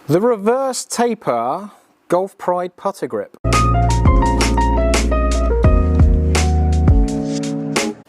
The reverse taper Golf Pride putter grip.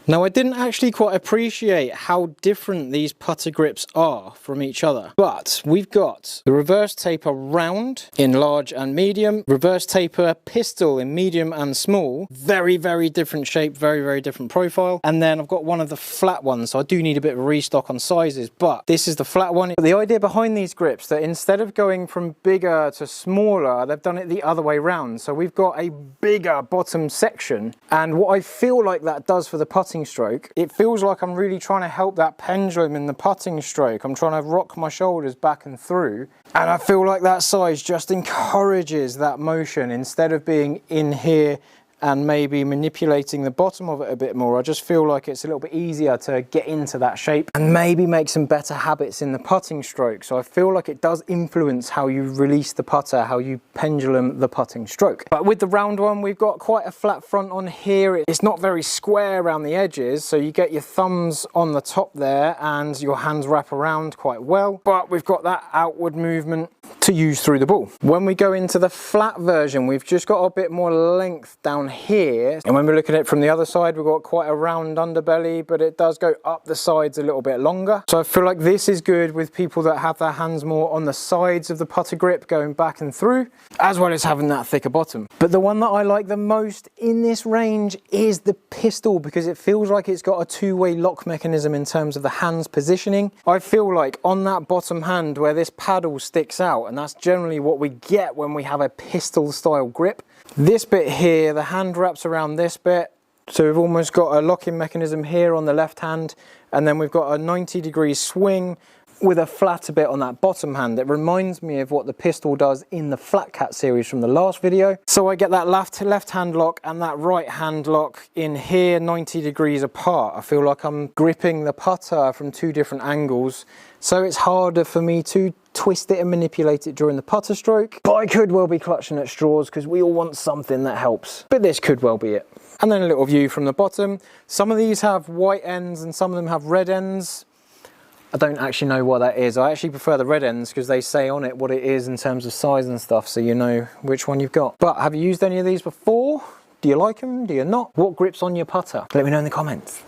Now, I didn't actually quite appreciate how different these putter grips are from each other, but we've got the reverse taper round in large and medium, reverse taper pistol in medium and small, very, very different shape, very, very different profile, and then I've got one of the flat ones, so I do need a bit of a restock on sizes, but this is the flat one. The idea behind these grips, that instead of going from bigger to smaller, they've done it the other way round, so we've got a bigger bottom section, and what I feel like that does for the putting stroke, it feels like I'm really trying to help that pendulum in the putting stroke. I'm trying to rock my shoulders back and through, and I feel like that size just encourages that motion instead of being in here and maybe manipulating the bottom of it a bit more. I just feel like it's a little bit easier to get into that shape and maybe make some better habits in the putting stroke. So I feel like it does influence how you release the putter, how you pendulum the putting stroke. But with the round one, we've got quite a flat front on here. It's not very square around the edges, so you get your thumbs on the top there and your hands wrap around quite well. But we've got that outward movement to use through the ball. When we go into the flat version, we've just got a bit more length down here, and when we look at it from the other side, we've got quite a round underbelly, but it does go up the sides a little bit longer. So I feel like this is good with people that have their hands more on the sides of the putter grip going back and through, as well as having that thicker bottom. But the one that I like the most in this range is the pistol, because it feels like it's got a two-way lock mechanism in terms of the hands positioning. I feel like on that bottom hand where this paddle sticks out, and that's generally what we get when we have a pistol style grip, this bit here, the hand wraps around this bit, so we've almost got a locking mechanism here on the left hand, and then we've got a 90-degree swing with a flatter bit on that bottom hand. It reminds me of what the pistol does in the Flat Cat series from the last video. So I get that left hand lock and that right hand lock in here 90 degrees apart. I feel like I'm gripping the putter from two different angles, so it's harder for me to twist it and manipulate it during the putter stroke. But I could well be clutching at straws because we all want something that helps. But this could well be it. And then a little view from the bottom. Some of these have white ends and some of them have red ends. I don't actually know what that is. I actually prefer the red ends because they say on it what it is in terms of size and stuff, so you know which one you've got. But have you used any of these before? Do you like them? Do you not? What grips on your putter? Let me know in the comments.